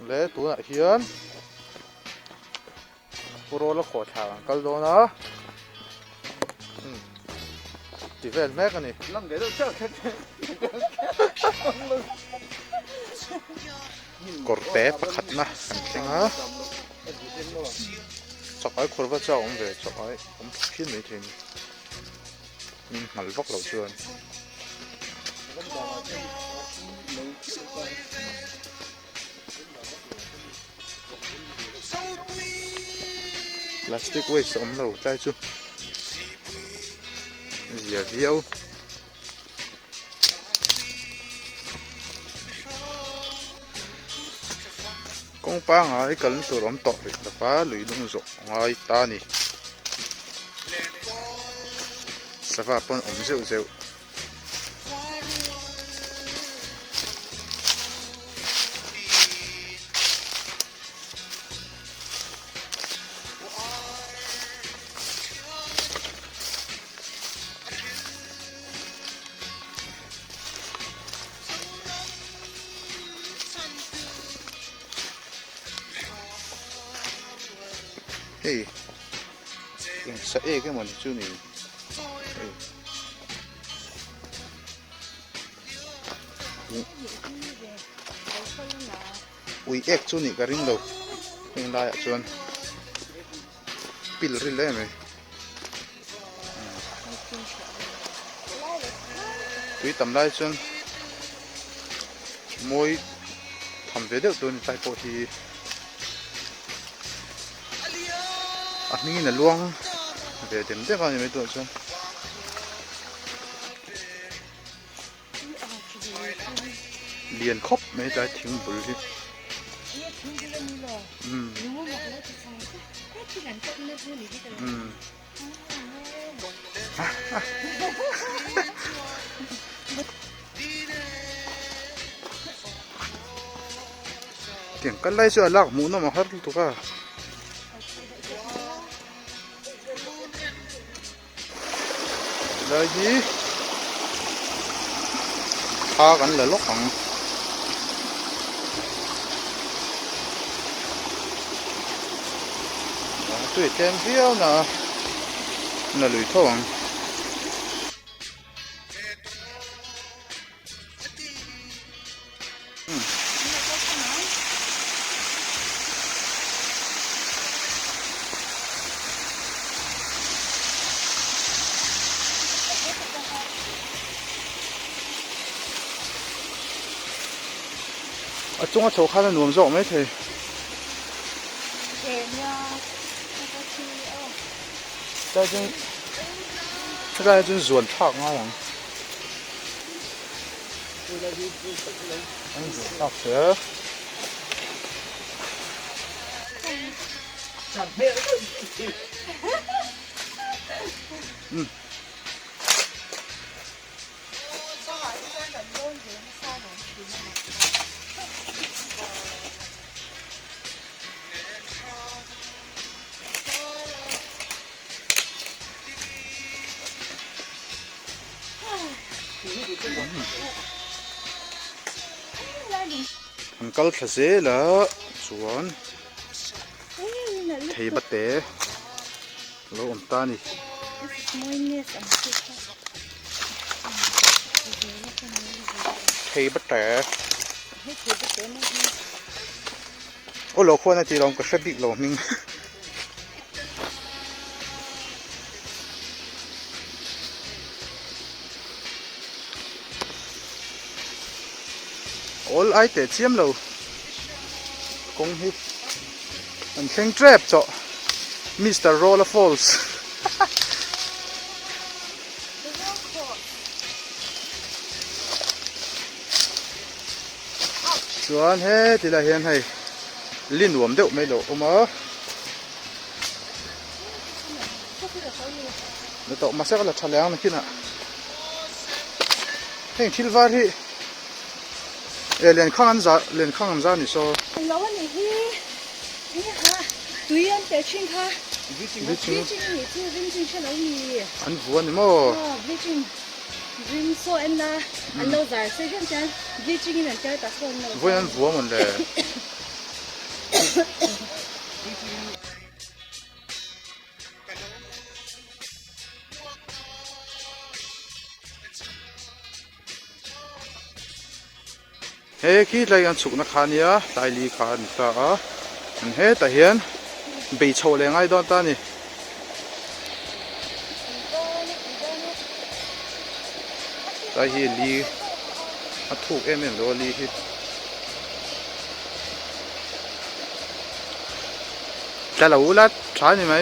lẽ tụ lại hiến pro là khổ thảo câu đó nó chỉ về mẹ cái này làm cái đâu chắc cột té bắt khát na xem á chọc ấy khổ vất cho ông về chọc ấy ông phiên mấy thế này nhưng mà vóc đầu chưa plastic waste ông đầu tay chưa giờ điêu công pa ngay cần tụi ông tọt được là phá lưỡi đông rộng ngay ta nè sẽ phá bọn ông rượu rượu hey sẽ cái món chú này ui ek chú này cái ring đâu hình đại chuan pil rin lên này tuy tầm đại chuan môi thầm về được tôi tại cổ thì mình là luang về tìm tiếp vào mấy tuổi chuan liền khóc mấy trái thiếu bự đi tiếng cắt lấy cho lạc mũ nó mà hết tụi cả là gì pha cảnh là lóc hẳn tuổi thêm phiếu nè là lưỡi thô hẳn ở trong cái chỗ khác là nuông rộng mấy thế đây chứ cái này chứ ruột thọc ngon lắm anh ruột thọc thế anh câu thật dễ là chuan thấy bắt té lâu ông ta nè thấy bắt té ô lâu khoan là chỉ lòng có sẽ bị lâu mình all ai để chiếm lâu cũng hi anh khen trap cho Mr. Roller Falls chuan he thì là hiện hay liên uổng đậu mấy độ mà nó tụ mà sẽ là chả lẽ này kia nè hình thil var hi liền khang ăn ra nè so lâu này hi ha tuy anh để chuyên kha vi chính thì chưa vinh chính cho lâu nhỉ anh vuông nè mò vi chính vinh so em là anh lâu dài xây dựng chân vi chính là chơi ta không lâu vuông anh vuông mình là เฮ้ขี้ไรกันสุกนักขันยาไตลีขันตาอันเฮ้แต่เห็นใบโชว์แรงไอ้ดอนตานี่ไตเห็นลีอัดถูกเอ็มเอ็นโดลีที่แต่เราอุลัดใช่ไหม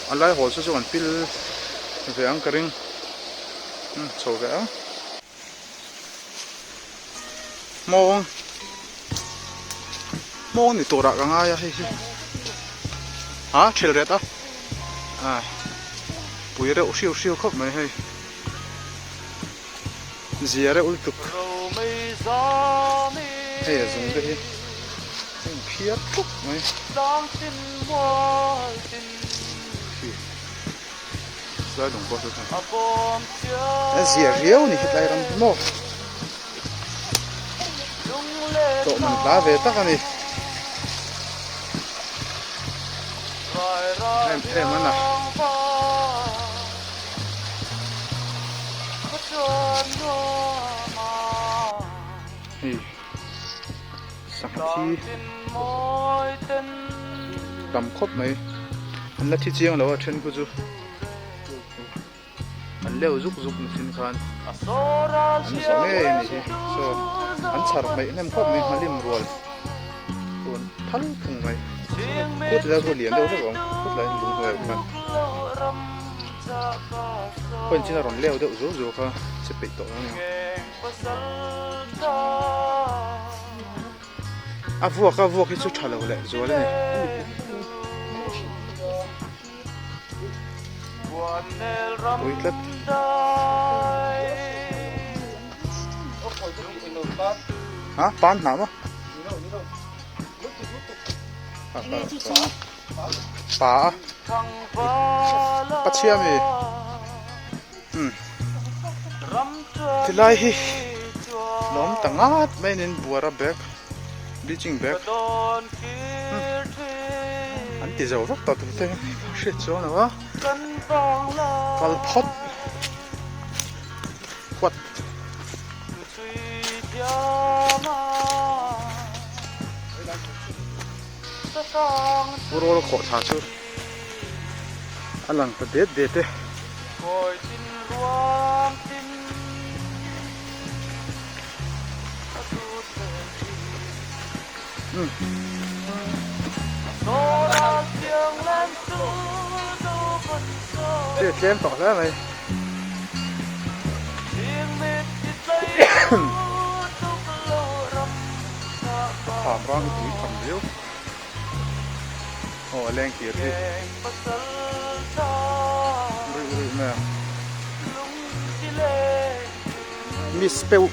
อะไรหัวสุดๆกันพิลเสียงกระดิ่งโชว์กันมองนี่ตัวรักง่ายอะเฮ้ยฮะเชลเรตอ่ะปุยเรอุชิวครบไหมเฮ้ยเสียเรอุลตุกเฮ้ยส่งไปเพียรปุ๊บไหมได้หลงพ่อสุดท้ายเสียเรียวนี่ได้รำโม่โตมันลาเวตักันนี่เอ็มมันน่ะนี่สักทีดำครบไหมอันนั้นที่เจียงเราเทรนกูจูอันเลี้ยวจุกนี่สินค้าอันสองเอ้นี่soอันสารไม่เนี่ยมันครบนี่มันริมรัวส่วนพันถุงไหมพูดแล้วพูดเหรียญเดียวสักสองพูดแล้วลุงเลยมันคนที่เราเลี้ยวเดี๋ยวจู่ๆเขาจะปิดตัวนี่วัวที่สุดท้ายแล้วแหละจู่เลยโอ้ยแล้วฮะปานหนามะป่าปัจเจียมีที่ไรล้อมตั้งอาดไม่เน้นบัวระเบิกบีจิงเบิกอันที่จะรักตัดตัวเองเชื่อจ้านะวะกัลพอดวัดบุรุษขอชาชูอันหลังประเด็ดเด็ดเด็ดเล่มต่อแล้วไหมถามร้องอีกคำเดียวโอ้แรงเกียร์ที่รื่นๆนะมิสเปล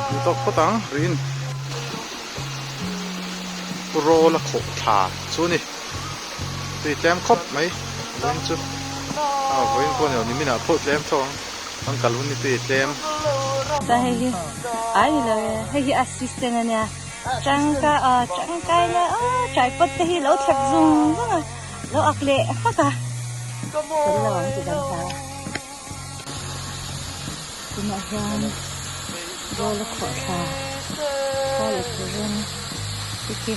อยู่ตกปะตังรินโรละโขกขาชูนี่ตีแต้มครบไหมเว้นชูเว้นคนเดี๋ยวนี้ไม่น่าพูดแต้มทองต้องการลุ้นนี่ตีแต้มSahi, ai là hay assistant nha. Chẳng cái là trái bật thì lâu thật dùng rất là lâu ác lệ phát cả. Cái là cái đằng sau. Cái này rằng rồi là khó thà. Có là cái rằng cái kia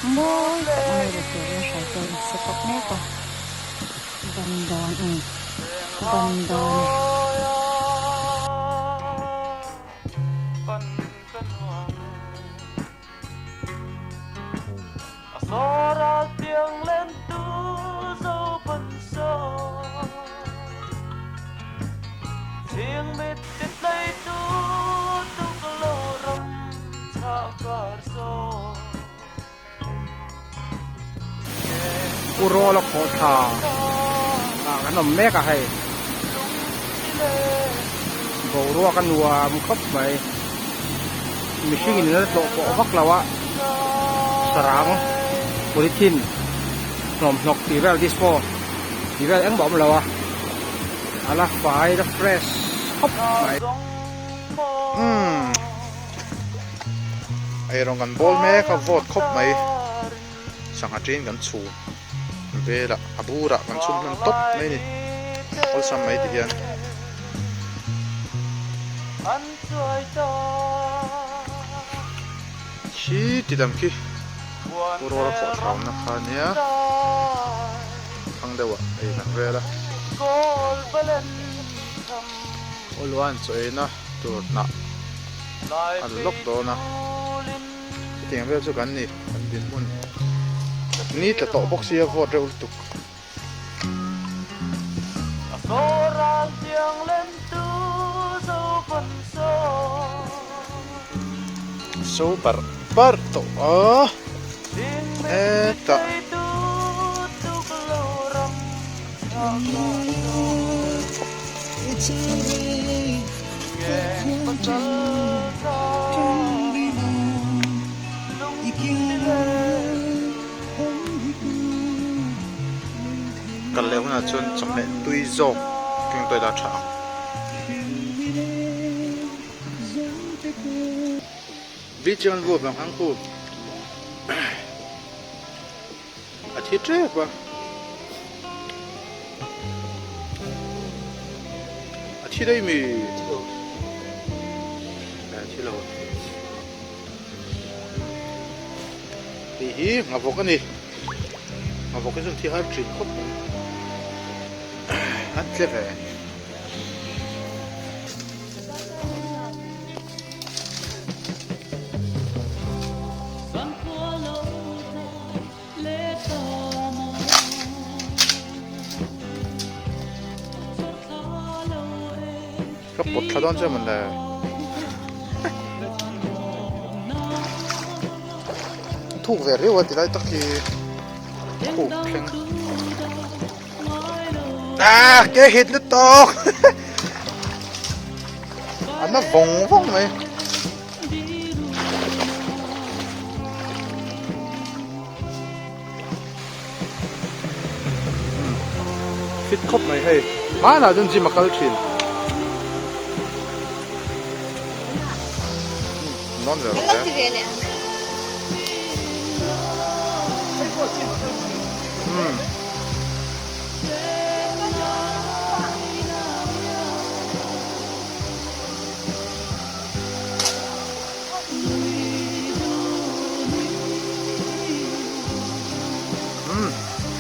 mỗi cái này là cái rằng phải cần sẽ có nét cả. Vần đòn. Ra tiếng lên tu dấu bần sâu tiếng mít tiết lấy tu lô râm cha cờ sâuอุโรละโขทาขนมแม่ก็ให้โบรัวกันวัวมันครบไปมีชื่อนี่แล้วโตโกฟักเราอะสรางบริทินหนมนกตีแววดิสโฟตีแววเอ็งบอกมันเราอะ ala fai da fresh hop mai ai rong kan bol me ka vot khop mai sanga train kan chu vela abura kan chum nan top mai ni ol sam mai ti hian chi ti dam ki urora ko thram na khania ang dewa ai na vela ol wan choi na tur na an lok do na tiếng về cho gắn nè gắn điện luôn ní là tổ bốc xia vọt rêu tục số bar tổ eta cần leo là chân chậm lại tuy dầu kinh tôi đã trả vì chân vừa bằng hàng khu à thiết chế quá à thiết đây mì à thiết lâu thì ngọc vô cái này ngọc vô cái chân thiết hết chuyện khóc hát leve cái bột thà đón cho mình là thu về rồi thì lại tắc thì thu khen à cái hít nó to anh nó vòng vòng này fit khóc này hay má nào dân gì mà câu chuyện non rồi đấy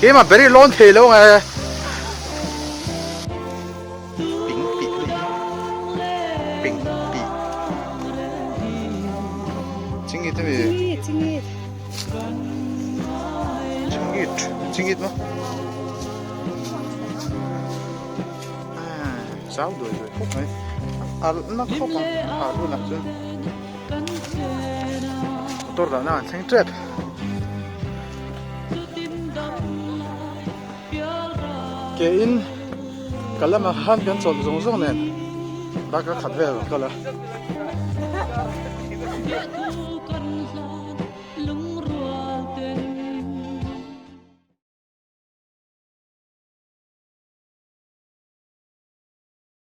cái mà very long thì luôn à bình bị chính ít thế chính ít mà sáu đuổi rồi khóc này à nó khóc à luôn à chứ tôi đã nói thanh chết cái in cái là mà han cái chọn giống giống này đã cái khát về rồi cái là